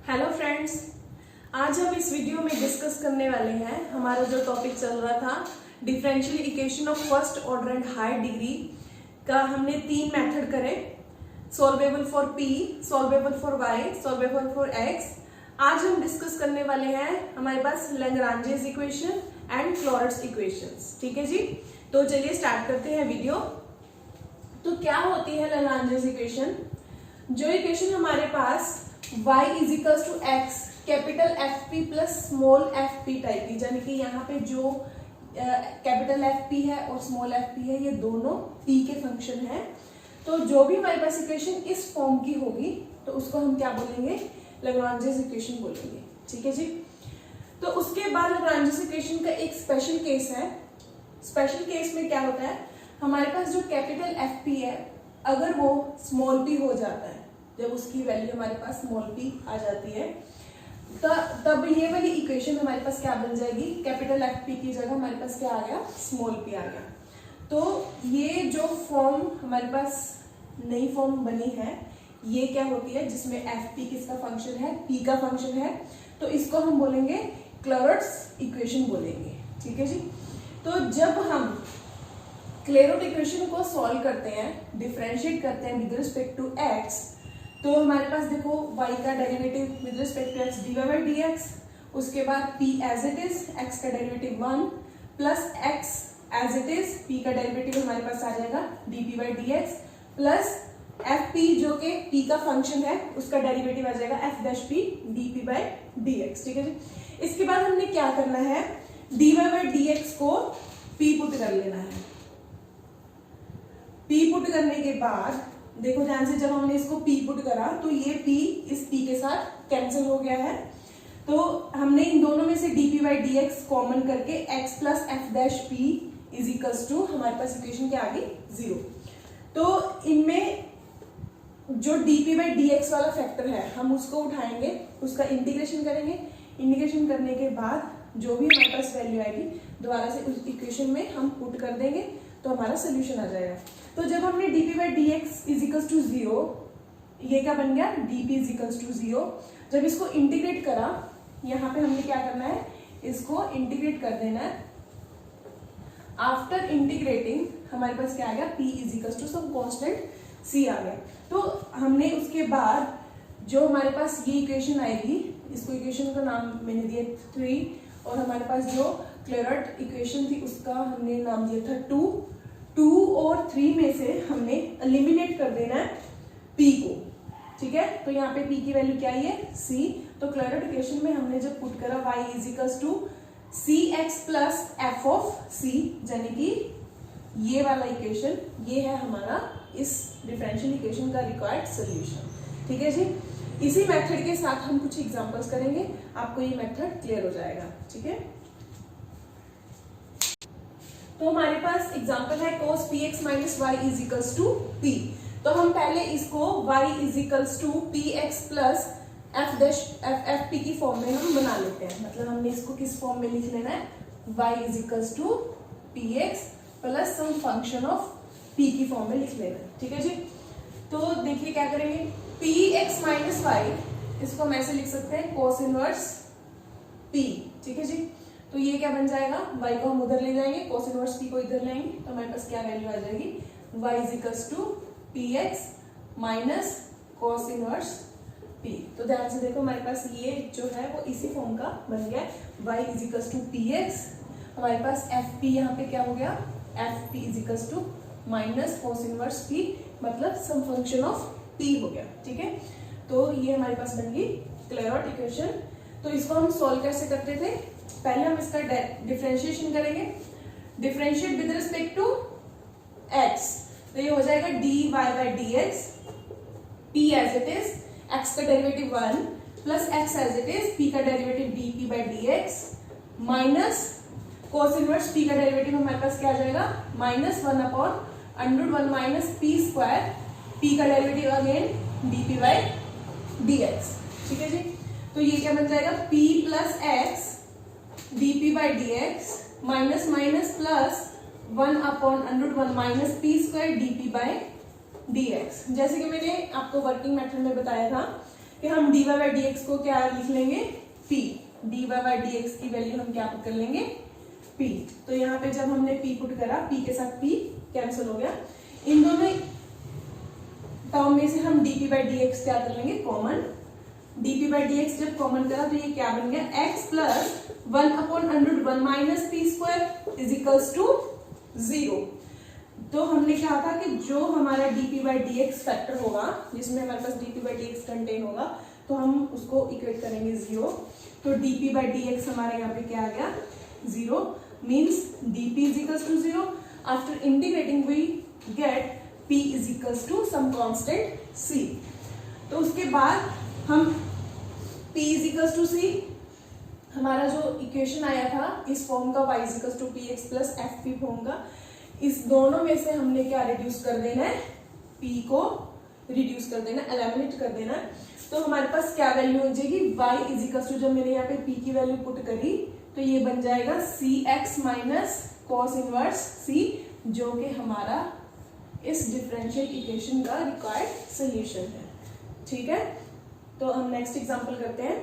Hello friends, आज हम इस वीडियो में डिस्कस करने वाले हैं हमारा जो टॉपिक चल रहा था differential equation of first order and higher degree का। हमने 3 मेथड करे, solvable for p, solvable for y, solvable for x। आज हम डिस्कस करने वाले हैं हमारे पास Lagrange's equation and Clairaut's equations. ठीक है जी, तो चलिए स्टार्ट करते हैं वीडियो। तो क्या होती है लैग्रांजेस इक्वेशन? जो इक्वेशन हमारे पास y is equals to x capital F p plus small f p type की, यानी कि यहाँ पे जो कैपिटल एफ पी है और स्मॉल एफ पी है ये दोनों p के फंक्शन है। तो जो भी हमारे पास इक्वेशन इस फॉर्म की होगी तो उसको हम क्या बोलेंगे? लैग्रांजेस इक्वेशन बोलेंगे। ठीक है जी। तो उसके बाद लैग्रांजेस इक्वेशन का एक स्पेशल केस है। स्पेशल केस में क्या होता है, हमारे पास जो कैपिटल एफ पी है अगर वो स्मॉल p हो जाता है, जब उसकी वैल्यू हमारे पास स्मॉल p आ जाती है तब ये वाली इक्वेशन हमारे पास क्या बन जाएगी? कैपिटल एफ पी की जगह हमारे पास क्या आ गया? स्मॉल p आ गया। तो ये जो फॉर्म हमारे पास नई फॉर्म बनी है ये क्या होती है, जिसमें एफ पी किसका फंक्शन है? p का फंक्शन है। तो इसको हम बोलेंगे क्लॉरेट्स इक्वेशन बोलेंगे। ठीक है जी। तो जब हम क्लॉरेट इक्वेशन को सॉल्व करते हैं, डिफरेंशिएट करते हैं विद रिस्पेक्ट टू x, तो हमारे पास देखो y का derivative with respect to x dy by dx, उसके बाद p as it is x का derivative 1 plus x as it is p का डेरिवेटिव हमारे पास आ जाएगा dp by dx plus fp जो कि p का फंक्शन है उसका डेरिवेटिव आ जाएगा f dash p dp by dx। ठीक है जी। इसके बाद हमने क्या करना है, dy बाई dx को p पुट कर लेना है। p पुट करने के बाद देखो ध्यान से, जब हमने इसको p पुट करा तो ये p इस p के साथ कैंसिल हो गया है। तो हमने इन दोनों में से dp बाई dx कॉमन करके x plus f dash p is equals to हमारे पास इक्वेशन क्या आ गई? 0। तो इनमें जो dp बाई dx वाला फैक्टर है हम उसको उठाएंगे, उसका इंटीग्रेशन करेंगे। इंटीग्रेशन करने के बाद जो भी हमारे पास वैल्यू आएगी दोबारा से उस इक्वेशन में हम पुट कर देंगे तो हमारा सोल्यूशन आ जाएगा। तो जब हमने dp by dx is equals to 0, ये क्या बन गया? dp is equals to 0। जब इसको इंटीग्रेट करा, यहाँ पे हमने क्या करना है, इसको इंटीग्रेट कर देना है। आफ्टर इंटीग्रेटिंग हमारे पास क्या आ गया? p is equals to some constant c आ गया। तो हमने उसके बाद जो हमारे पास ये इक्वेशन आएगी, इसको इक्वेशन का नाम मैंने दिया 3, और हमारे पास जो क्लॉरेट इक्वेशन थी उसका हमने नाम दिया था 2 और 3 में से हमने एलिमिनेट कर देना है p को। ठीक है, तो यहाँ पे p की वैल्यू क्या है? c। तो क्लॉरेट इक्वेशन में हमने जब पुट करा y is equals to c x plus f of c, यानी कि ये वाला इक्वेशन ये है हमारा इस डिफरेंशियल इक्वेशन का रिक्वायर्ड सोल्यूशन। ठीक है जी। इसी मेथड के साथ हम कुछ एग्जांपल्स करेंगे, आपको ये मेथड क्लियर हो जाएगा। ठीक है, तो हमारे पास एग्जांपल है cos px minus y is equals to p। तो हम पहले इसको y is equals to px plus f p की फॉर्म में हम बना लेते हैं। मतलब हमने इसको किस फॉर्म में लिख लेना है? y is equals to px plus some function of p की फॉर्म में लिख लेना है। ठीक है जी। तो देखिए क्या करेंगे, px माइनस वाई, इसको हम ऐसे लिख सकते हैं cos इनवर्स p। ठीक है जी। तो ये क्या बन जाएगा? y को हम उधर ले जाएंगे, cos इनवर्स p को इधर लाएंगे, तो हमारे पास क्या वैल्यू आ जाएगी? y is equals to px minus cos inverse p। तो ध्यान से देखो, हमारे पास ये जो है वो इसी फॉर्म का बन गया। y is equals to px, हमारे पास fp यहाँ पे क्या हो गया? fp is equals to minus cos inverse p, मतलब सम फंक्शन ऑफ p हो गया। ठीक है, तो ये हमारे पास बन गई क्लॉरेट इक्वेशन। तो इसको हम सॉल्व कैसे करते थे? पहले हम इसका डिफरेंशिएशन करेंगे, differentiate with respect to x, तो ये हो जाएगा dy by dx, p as it is, x का derivative 1 plus x as it is, p का derivative dp by dx minus cos inverse p का डेरिवेटिव हमारे पास क्या आ जाएगा? Minus 1 upon under 1 minus p square, p का derivative again dp by dx। ठीक है जी। तो ये क्या बन जाएगा? p plus x dp by dx minus minus plus 1 upon under 1 minus p square dp by dx। जैसे कि मैंने आपको वर्किंग मेथड में बताया था कि हम dy बाई डी एक्स को क्या लिख लेंगे, p। dy by d x की वैल्यू हम क्या पुट कर लेंगे, p। तो यहाँ पे जब हमने p पुट करा, p के साथ p कैंसिल हो गया। इन दोनों टर्म में से हम dp बाई डी एक्स क्या कर लेंगे, common. dp by d x जब कॉमन करा तो ये क्या बन गया, x plus 1/√1 minus p square is equals to 0। तो हमने कहा था कि जो हमारा dp by d x factor होगा, जिसमें हमारे पास dp by d x contain होगा, तो हम उसको इक्वेट करेंगे 0। तो dp बाई डी एक्स हमारे यहाँ पे क्या आ गया, 0, means dp is equals to 0। After integrating we get p is equals to some constant c। तो उसके बाद हम p is equals to c, हमारा जो इक्वेशन आया था इस फॉर्म का y is equals to p x plus f p form का, इस दोनों में से हमने क्या रिड्यूस कर देना है, p को रिड्यूस कर देना, एलिमिनेट कर देना। तो हमारे पास क्या वैल्यू हो जाएगी, y इज इक्वल्स टू, जब मैंने यहाँ पे p की वैल्यू पुट करी तो ये बन जाएगा C x minus cos inverse c, जो कि हमारा इस डिफरेंशियल इक्वेशन का रिक्वायर्ड सोल्यूशन है। ठीक है, तो हम नेक्स्ट एग्जांपल करते हैं।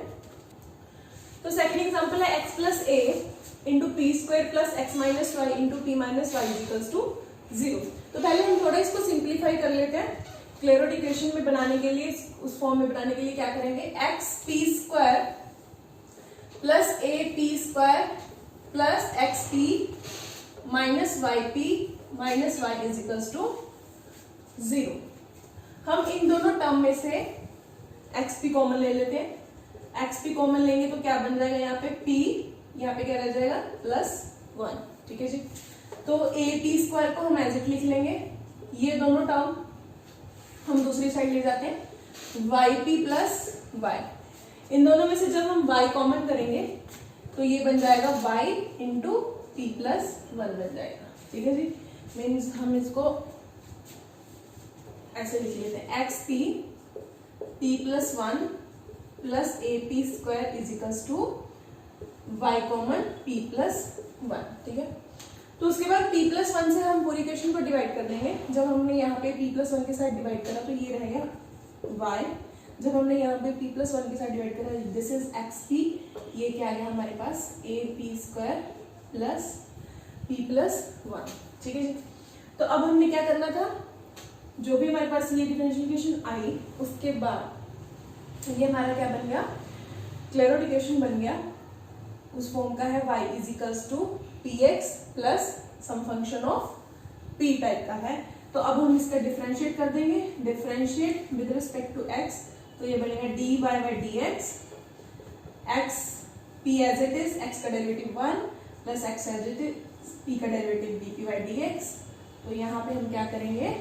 तो सेकंड एग्जांपल है x plus a into p square plus x minus y into p minus y equals to 0। तो पहले हम थोड़ा इसको सिंप्लीफाई कर लेते हैं। क्लेरोड इक्वेशन में बनाने के लिए, उस फॉर्म में बनाने के लिए क्या करेंगे, x p square plus a p square plus x p minus y p minus y is equals to 0। हम इन दोनों टर्म में से एक्स पी कॉमन ले लेते हैं। एक्स पी कॉमन लेंगे तो क्या बन जाएगा, यहाँ पे p, यहाँ पे क्या रह जाएगा, +1। ठीक है जी। तो ए पी स्क्वायर को हम एज इट लिख लेंगे, ये दोनों टर्म हम दूसरी साइड ले जाते हैं, वाई पी प्लस वाई। इन दोनों में से जब हम y कॉमन करेंगे तो ये बन जाएगा y इंटू पी प्लस 1 बन जाएगा। ठीक है जी, मीन्स हम इसको ऐसे लिख लेते हैं, x p p plus 1 plus a p square is equals to y common p plus 1। ठीक है, तो उसके बाद p प्लस 1 से हम पूरी इक्वेशन को डिवाइड कर देंगे। जब हमने यहाँ पे p प्लस 1 के साथ डिवाइड करा तो ये रहेगा y। जब हमने यहाँ पे p प्लस 1 के साथ डिवाइड करा, दिस इज एक्स पी, ये क्या आ गया हमारे पास, a p square plus p plus 1। ठीक है जी, तो अब हमने क्या करना था, जो भी हमारे पास ये डिफरेंशियल इक्वेशन आई, उसके बाद ये हमारा क्या बन गया, क्लेरोड इक्वेशन बन गया। उस फॉर्म का है y is equals to p x plus some function of p type का है। तो अब हम इसका डिफरेंशिएट कर देंगे, differentiate with respect to x, तो ये बनेगा dy by d x, x p as it is, x का derivative 1 plus x as it is, p का derivative dp by d x. तो यहाँ पे हम क्या करेंगे,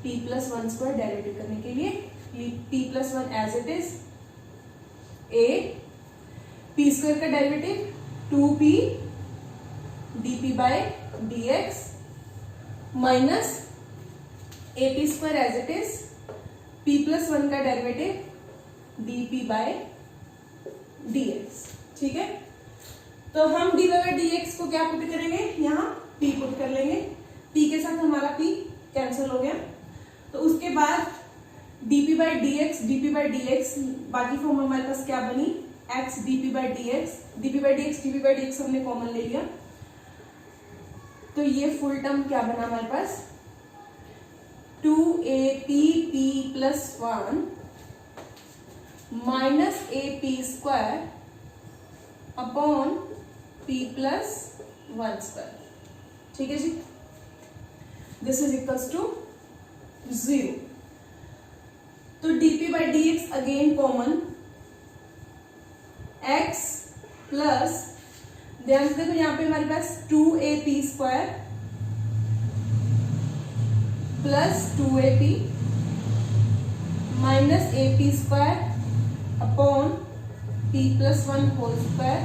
p प्लस 1 स्क्वायर डेरिवेटिव करने के लिए p plus 1 as it is, a p square का derivative 2p dp by d x minus a p square as it is, p plus 1 का derivative dp by d x. ठीक है, तो हम dy by d x को क्या put करेंगे, यहाँ p पुट कर लेंगे, p के साथ हमारा p कैंसिल हो गया। तो उसके बाद dp बाई डी एक्स, बाकी फॉर्म हमारे पास क्या बनी, x dp by d x हमने कॉमन ले लिया, तो ये फुल टर्म क्या बना हमारे पास, 2ap p plus 1 minus a p square upon p plus 1 square. ठीक है जी, दिस इज इक्वल्स टू 0। तो dp by d x again common, x plus, ध्यान से देखो यहाँ पे हमारे पास 2ap square plus 2ap minus ap square upon p plus 1 whole square,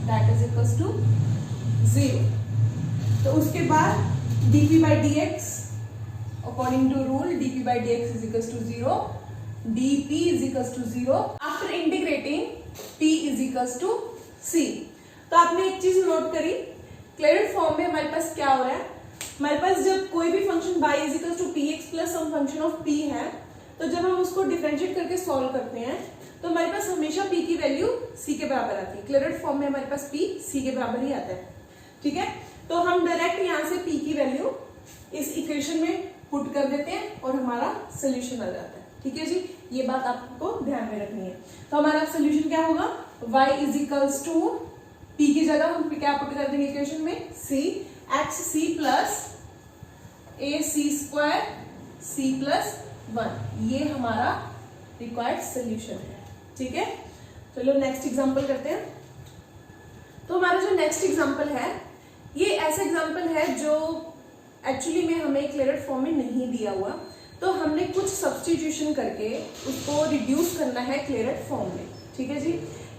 that is equals to 0। तो उसके बाद dp by d x, according to rule dp by d x is equals to 0, dp is equals to 0। After integrating p is equals to c। तो आपने एक चीज note करी, क्लेरिड form में हमारे पास क्या हो रहा है, हमारे पास जब कोई भी function y is equals to p x plus some function of p है, तो जब हम उसको डिफरेंशिएट करके सॉल्व करते हैं तो हमारे पास हमेशा p की वैल्यू c के बराबर आती है। क्लोराइड फॉर्म में हमारे पास p c के बराबर ही आता है, ठीक है। तो हम डायरेक्ट यहाँ से p की वैल्यू इस इक्वेशन में पुट कर देते हैं और हमारा सोल्यूशन आ जाता है, ठीक है जी। ये बात आपको ध्यान में रखनी है। तो हमारा सोल्यूशन क्या होगा, y is equals to p की जगह हम क्या पुट कर देंगे इक्वेशन में, c xc plus ac² c plus 1, ये हमारा रिक्वायर्ड सोल्यूशन है, ठीक है। चलो नेक्स्ट एग्जांपल करते हैं। तो हमारा जो नेक्स्ट एग्जांपल है ये ऐसा एग्जांपल है जो एक्चुअली में हमें क्लोराइड फॉर्म में नहीं दिया हुआ, तो हमने कुछ सब्स्टिट्यूशन करके उसको रिड्यूस करना है क्लोराइड फॉर्म में, ठीक है जी।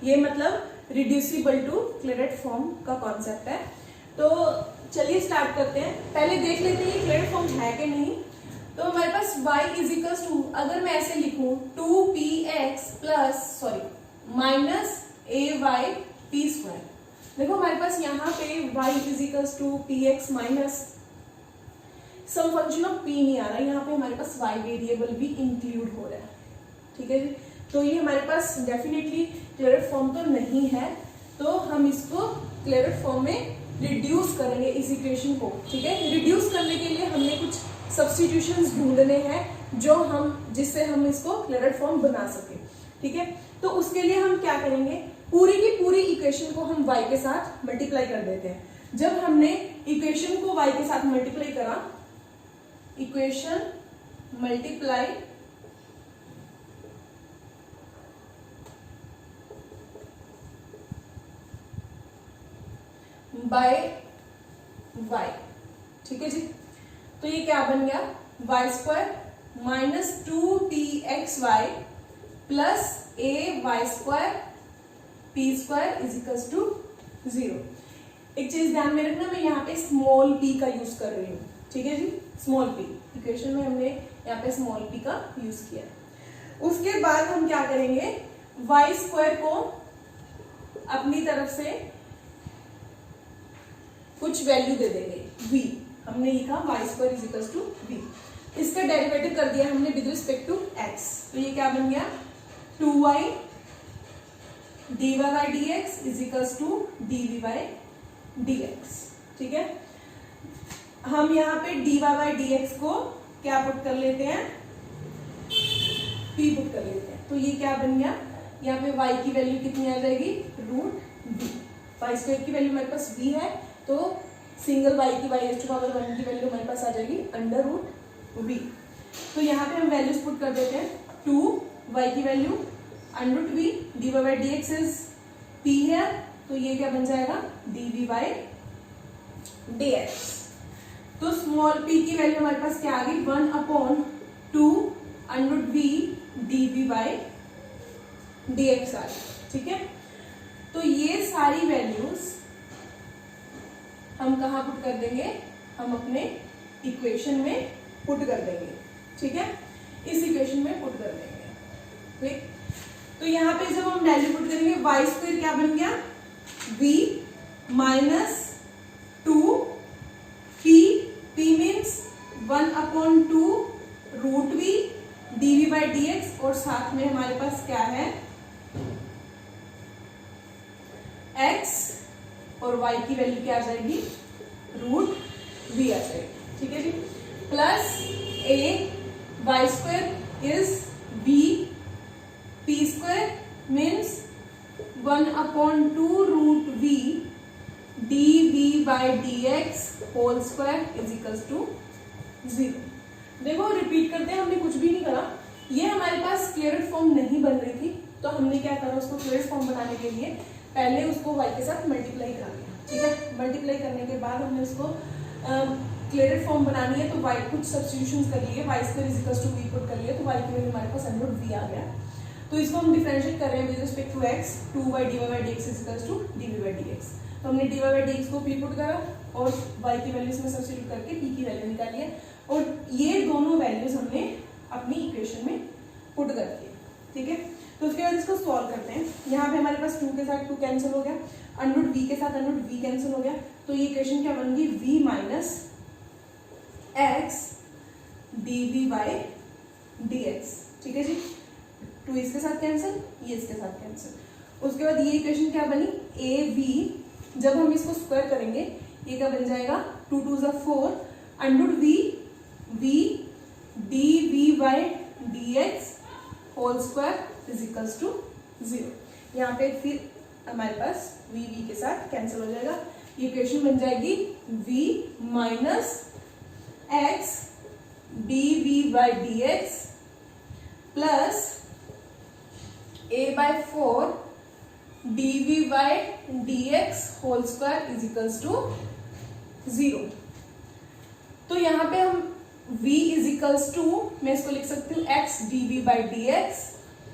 ये मतलब रिड्यूसिबल टू क्लोराइड फॉर्म का कॉन्सेप्ट है। तो चलिए स्टार्ट करते हैं। पहले देख लेते हैं ये क्लोराइड फॉर्म है कि नहीं। तो हमारे पास y इज इक्वल्स टू, अगर मैं ऐसे लिखूं 2px plus minus ay p², देखो हमारे पास यहाँ पे y is equals to px minus some function of p नहीं आ रहा, यहाँ पे हमारे पास y वेरिएबल भी इंक्लूड हो रहा है, ठीक है जी। तो ये हमारे पास डेफिनेटली क्लोराइड फॉर्म तो नहीं है, तो हम इसको क्लोराइड फॉर्म में रिड्यूस करेंगे इस इक्वेशन को, ठीक है। रिड्यूस करने के लिए हमने कुछ सब्स्टिट्यूशंस ढूंढने हैं जिससे हम इसको क्लोराइड फॉर्म बना सके, ठीक है। तो उसके लिए हम क्या करेंगे, पूरी की पूरी इक्वेशन को हम y के साथ मल्टीप्लाई कर देते हैं। जब हमने इक्वेशन को y के साथ मल्टीप्लाई करा, इक्वेशन मल्टीप्लाई बाय y, ठीक है जी। तो ये क्या बन गया, y² minus 2pxy plus ay² p² is equals to 0। एक चीज ध्यान में रखना, मैं यहाँ पे स्मॉल p का यूज कर रही हूँ, ठीक है जी। स्मॉल p इक्वेशन में हमने यहाँ पे स्मॉल p का यूज किया। उसके बाद हम क्या करेंगे, y² को अपनी तरफ से कुछ वैल्यू दे देंगे v, हमने लिखा y² is equals to v। इसका डेरिवेटिव कर दिया हमने विद रिस्पेक्ट टू x, तो ये क्या बन गया 2y dy by dx is equals to dv by dx, ठीक है। हम यहाँ पे dy by dx को क्या पुट कर लेते हैं, p पुट कर लेते हैं। तो ये क्या बन गया, यहाँ पे y की वैल्यू कितनी आ जाएगी, √v। y² की वैल्यू हमारे पास v है, तो सिंगल y की y⁻1 की वैल्यू हमारे पास आ जाएगी √v। तो यहाँ पे हम वैल्यूज पुट कर देते हैं, 2y की value √v, dy by dx is p है, तो ये क्या बन जाएगा dv by dx। तो स्मॉल p की वैल्यू हमारे पास क्या आ गई, 1/2 √v dv by dx आ गई, ठीक है। तो ये सारी वैल्यूज हम कहाँ पुट कर देंगे, हम अपने इक्वेशन में पुट कर देंगे, ठीक है। इस इक्वेशन में पुट कर देंगे, ठीक। तो यहाँ पे जब हम वैल्यू पुट करेंगे, y² क्या बन गया, v minus 2p, p means 1/2 √v dv by dx, और साथ में हमारे पास क्या है x, और y की वैल्यू क्या आ जाएगी, √v आ जाएगी, ठीक है जी। Plus y² is v, p² means 1/2 √v dv by dx whole square is equals to 0। देखो रिपीट करते हैं, हमने कुछ भी नहीं करा। ये हमारे पास क्लोराइड फॉर्म नहीं बन रही थी, तो हमने क्या करा, उसको क्लोराइड फॉर्म बनाने के लिए पहले उसको y के साथ मल्टीप्लाई करा दिया, ठीक है। मल्टीप्लाई करने के बाद हमने उसको क्लोराइड फॉर्म बनानी है, तो y कुछ सब्स्टिट्यूशंस कर लिए, y² is equals to v put कर लिया, तो y की वैल्यू हमारे पास √v आ गया। तो इसको हम डिफरेंशिएट कर रहे हैं with respect to x, 2y dy by dx is equals to dv by dx। तो हमने dy by dx को p पुट करा और y की वैल्यू इसमें सब्स्टिट्यूट करके p की वैल्यू निकाली है, और ये दोनों वैल्यूज हमने अपनी इक्वेशन में पुट कर दिए, ठीक है। तो उसके बाद इसको सॉल्व करते हैं। यहाँ पे हमारे पास 2 के साथ 2 कैंसिल हो गया, √v के साथ √v कैंसिल हो गया, तो ये इक्वेशन क्या बन गई, v minus x dv by dx ठीक है जी, 2 इसके साथ कैंसिल, ये इसके साथ कैंसिल। उसके बाद ये इक्वेशन क्या बनी, ए वी, जब हम इसको स्क्वायर करेंगे ये क्या बन जाएगा, 2 2 ज़ा 4 under v v d v by d x whole square is equals to 0। यहाँ पे फिर हमारे पास वी वी के साथ कैंसिल हो जाएगा, ये इक्वेशन बन जाएगी v minus x d v by d x plus a by 4 d v by d x whole square is equals to 0। तो यहाँ पे हम v इज इक्वल्स टू, मैं इसको लिख सकती हूँ x d v by d x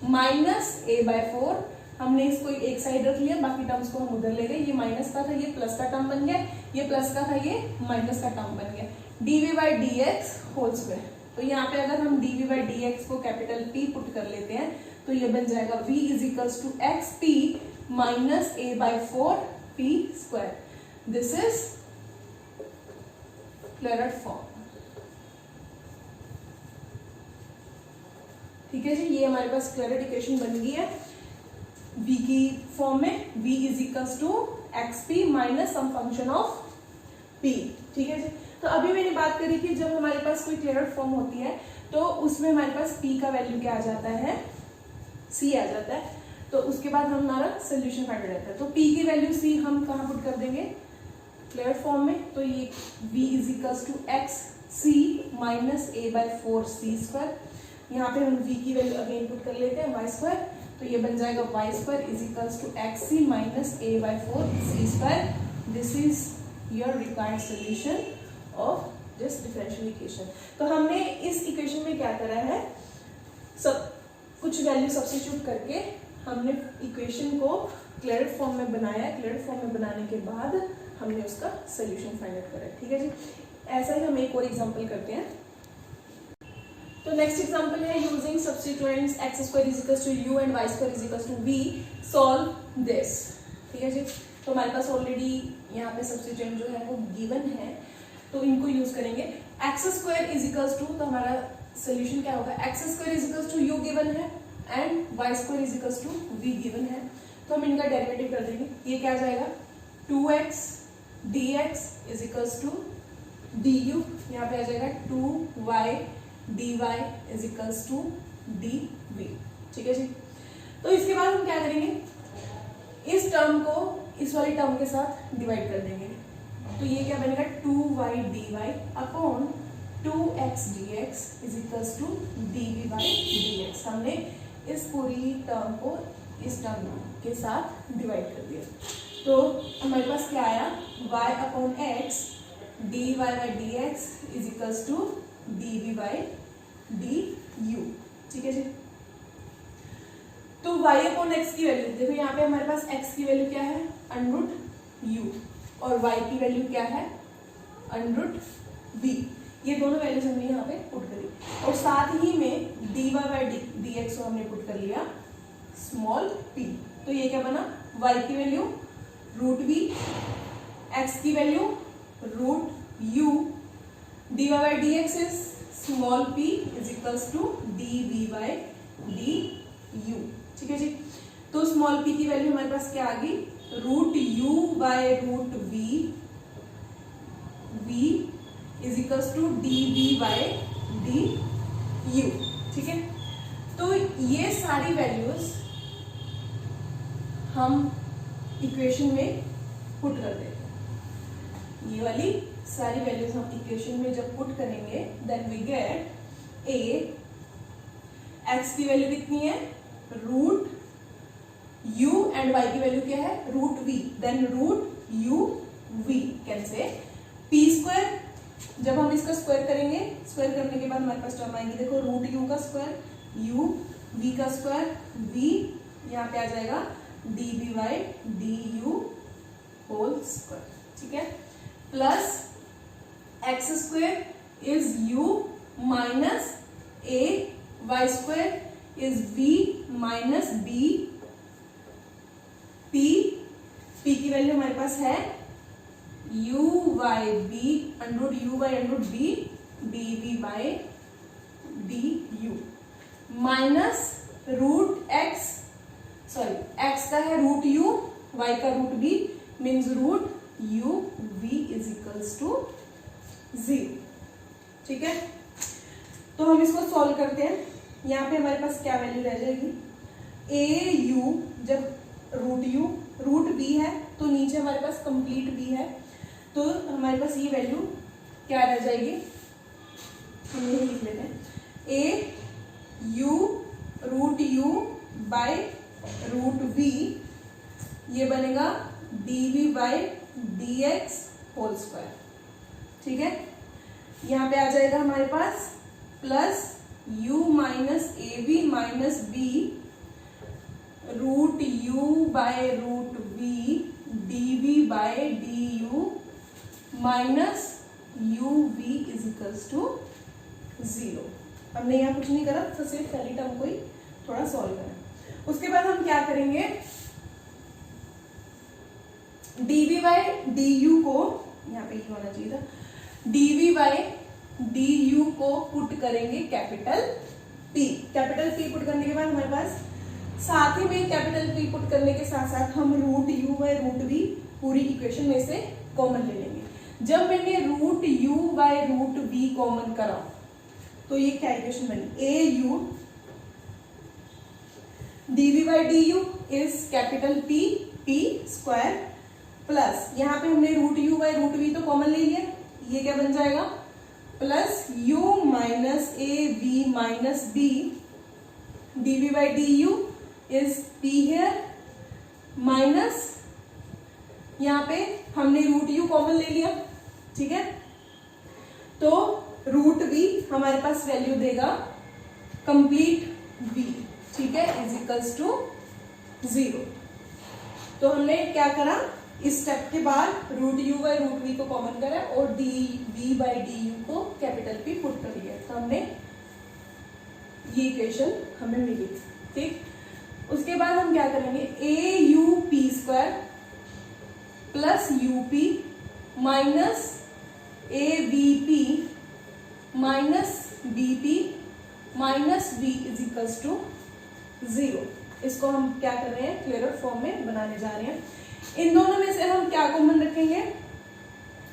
minus a by 4, हमने इसको एक साइड रख लिया, बाकी टर्म्स को हम उधर ले गए, ये माइनस का था ये प्लस का टर्म बन गया, ये प्लस का था ये माइनस का टर्म बन गया, dv by d x whole square. तो यहाँ पे अगर हम dv बाई डी एक्स को कैपिटल P पुट कर लेते हैं तो ये बन जाएगा v is equals to x p minus a by 4 p square. This is Clairaut form. ठीक है जी, ये हमारे पास क्लैरेट इक्वेशन बन गई है v की फॉर्म में, v is equals to x p minus some function of p। ठीक है जी, तो अभी मैंने बात करी कि जब हमारे पास कोई क्लैरेट फॉर्म होती है तो उसमें हमारे पास p का वैल्यू क्या आ जाता है, c आ जाता है, तो उसके बाद हमारा सोल्यूशन फाइंड हो जाता है। तो p की वैल्यू c हम कहाँ पुट कर देंगे, क्लैरेट फॉर्म में, तो ये v is equals to x c minus a by 4 c square. यहाँ पे हम v की वैल्यू अगेन पुट कर लेते हैं y स्क्वायर, तो ये बन जाएगा y square is equals to x c minus a by 4 c square. This is your required solution of this differential equation. तो हमने इस इक्वेशन में क्या करा है, सब कुछ वैल्यू सब्स्टिट्यूट करके हमने इक्वेशन को क्लैरेट फॉर्म में बनाया, क्लैरेट फॉर्म में बनाने के बाद हमने उसका सोल्यूशन फाइंड आउट करा। ठीक है जी, ऐसा ही हम एक और एग्जांपल करते हैं। तो नेक्स्ट एग्जांपल है using substituents x square is equals to u and y square is equals to v, solve this. ठीक है जी, तो हमारे पास ऑलरेडी यहाँ पे सब्स्टिट्यूएंट जो है वो गिवन है, तो इनको यूज करेंगे। x square is equals to, तो हमारा सोल्यूशन क्या होगा, x square is equals to u given है and y square is equals to v given है, तो हम इनका डेरिवेटिव कर देंगे। ये क्या आ जाएगा, 2x dx is equals to du, यहाँ पे आ जाएगा 2y dy is equals to dv। ठीक है जी, तो इसके बाद हम क्या करेंगे, इस टर्म को इस वाली टर्म के साथ डिवाइड कर देंगे, तो ये क्या बनेगा 2y dy upon 2x dx is equals to dv by dx। हमने इस पूरी टर्म को इस टर्म के साथ डिवाइड कर दिया, तो हमारे पास क्या आया, y upon x dy by dx is equals to dv by du। ठीक है जी, तो y अपॉन x की वैल्यू देखो, यहाँ पे हमारे पास x की वैल्यू क्या है, अंडरूट u, और y की वैल्यू क्या है, अंडरूट v। ये दोनों वैल्यूज हमने यहाँ पे पुट करी, और साथ ही में dy बाई dx को हमने पुट कर लिया स्मॉल p। तो ये क्या बना, y की वैल्यू रूट v, x की value root u, dy by dx is small p is equals to dv by du। ठीक है जी, तो स्मॉल p की वैल्यू हमारे पास क्या आ गई, root u by root v is equals to dv by du। ठीक है, तो ये सारी वैल्यूज हम इक्वेशन में पुट कर देते हैं, ये वाली सारी वैल्यूज हम इक्वेशन में जब पुट करेंगे then we get a, x की वैल्यू कितनी है, रूट u एंड y की वैल्यू क्या है, root v, then root u v can say p square. जब हम इसका स्क्वायर करेंगे, स्क्वायर करने के बाद हमारे पास टर्म आएंगी, देखो रूट u का स्क्वायर u, v का स्क्वायर v, यहाँ पे आ जाएगा dv by du whole square. ठीक है, plus x square is u minus a, y square is v minus b, p की वैल्यू हमारे पास है u by b underroot u by underroot b dv by du। Minus root x, sorry x का है root u, y का root b, means root you v is equals to 0। ठीक है, तो हम इसको सॉल्व करते हैं। यहाँ पे हमारे पास क्या वैल्यू रह जाएगी, ए यू, जब रूट बी है तो नीचे हमारे पास कंप्लीट बी है, तो हमारे पास ये वैल्यू क्या रह जाएगी, हम यही लिख लेते हैं, a u root u by root v, ये बनेगा d v by d x whole square. ठीक है, यहाँ पे आ जाएगा हमारे पास plus u minus a b minus b root u by root v d v by d u minus u v is equals to 0। हमने यहाँ कुछ नहीं करा, तो सिर्फ पहली टर्म को ही थोड़ा सॉल्व करा। उसके बाद हम क्या करेंगे, dv बाय डी यू को, यहाँ पे ये होना चाहिए था, dv बाय डी यू को पुट करेंगे capital P। Capital P put करने के बाद हमारे पास साथ ही में कैपिटल P पुट करने के साथ साथ हम root u by root v पूरी इक्वेशन में से कॉमन ले लेंगे। जब मैंने root u by root v common करा तो ये क्या इक्वेशन बनी, a u dv by d u is capital P P square plus, यहाँ पे हमने root u by root v तो कॉमन ले लिया, ये क्या बन जाएगा plus u minus a v minus b dv by d u is p है माइनस, यहाँ पे हमने रूट u कॉमन ले लिया। ठीक है, तो रूट v हमारे पास वैल्यू देगा कंप्लीट v। ठीक है, इज इक्वल्स टू 0। तो हमने क्या करा, इस स्टेप के बाद root u by root v को कॉमन करा और d v by d u को कैपिटल पी पुट कर लिया, तो हमने ये इक्वेशन हमें मिली। ठीक, उसके बाद हम क्या करेंगे, a u p square plus u p minus a b p minus b p minus v is equals to 0। इसको हम क्या कर रहे हैं, क्लियर फॉर्म में बनाने जा रहे हैं। इन दोनों में से हम क्या कॉमन रखेंगे,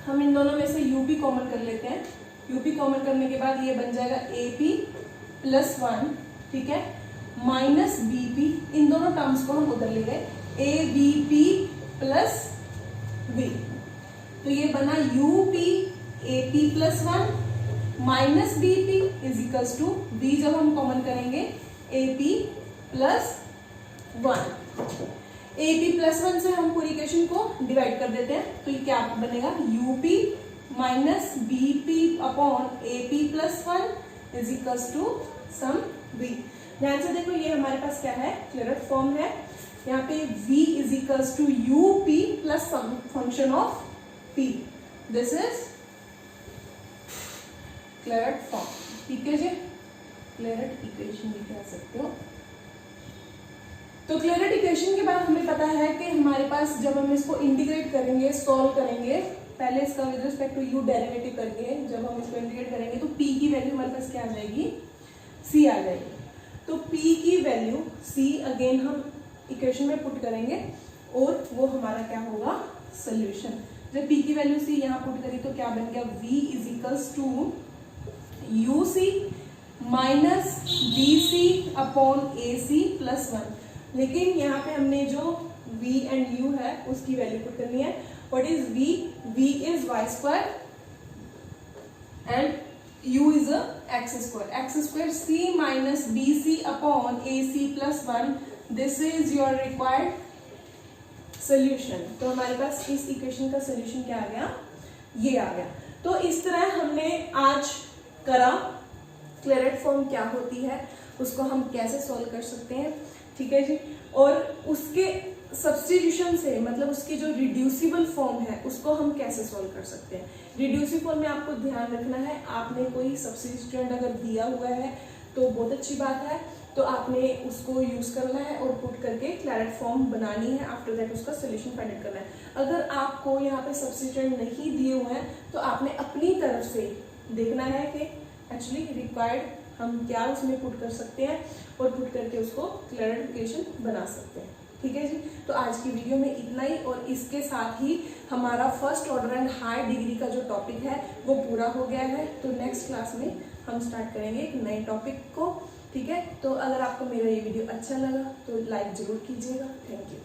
हम इन दोनों में से यूपी कॉमन कर लेते हैं। यूपी कॉमन करने के बाद ये बन जाएगा एपी प्लस 1, ठीक है, माइनस बीपी, इन दोनों टर्म्स को हम उधर ले गए, a b p plus v, तो ये बना u p a p plus 1 minus b p is equals to v, जब हम कॉमन करेंगे एपी प्लस 1। एपी प्लस 1 से हम पूरी इक्वेशन को डिवाइड कर देते हैं, तो ये क्या बनेगा, u p minus b p upon a p plus 1 is equals to some v. ध्यान से देखो, ये हमारे पास क्या है, क्लियर फॉर्म है। यहाँ पे v is equals to u p plus some function of p, this is Clairaut form. ठीक है जी, क्लियर इक्वेशन भी कह सकते हो। तो क्लियर इक्वेशन के बाद हमें पता है कि हमारे पास जब हम इसको इंटीग्रेट करेंगे, सॉल्व करेंगे, पहले इसका with respect to u derivative करके जब हम इसको इंटीग्रेट करेंगे तो p की वैल्यू हमारे पास क्या आ जाएगी, c आ जाएगी। तो p की वैल्यू c अगेन हम इक्वेशन में पुट करेंगे और वो हमारा क्या होगा, सोल्यूशन। जब p की वैल्यू c यहाँ पुट करी तो क्या बन गया, v is equals to u c minus b c upon a c plus 1। लेकिन यहाँ पे हमने जो v एंड u है उसकी वैल्यू पुट करनी है। What is v? v is y square and u is x square. x square c minus b c upon a c plus 1, this is your required solution. तो हमारे पास इस equation का solution क्या आ गया, ये आ गया। तो इस तरह हमने आज करा क्लेरेट फॉर्म क्या होती है, उसको हम कैसे सॉल्व कर सकते हैं। ठीक है जी, और उसके सब्स्टिट्यूशन से, मतलब उसकी जो रिड्यूसिबल फॉर्म है उसको हम कैसे सॉल्व कर सकते हैं। रिड्यूसिबल फॉर्म में आपको ध्यान रखना है, आपने कोई सब्स्टिट्यूएंट अगर दिया हुआ है तो बहुत अच्छी बात है, तो आपने उसको यूज करना है और पुट करके क्लैरेट फॉर्म बनानी है। आफ्टर दैट उसका सोल्यूशन फाइंड आउट करना है। अगर आपको यहाँ पे सब्स्टिट्यूएंट नहीं दिए हुए हैं तो आपने अपनी तरफ से देखना है कि एक्चुअली रिक्वायर्ड हम क्या उसमें पुट कर सकते हैं और पुट करके उसको क्लैरिफिकेशन बना सकते हैं। ठीक है जी, तो आज की वीडियो में इतना ही, और इसके साथ ही हमारा first order and high degree का जो टॉपिक है वो पूरा हो गया है। तो नेक्स्ट क्लास में हम स्टार्ट करेंगे एक नए टॉपिक को। ठीक है, तो अगर आपको मेरा ये वीडियो अच्छा लगा तो लाइक जरूर कीजिएगा। Thank you.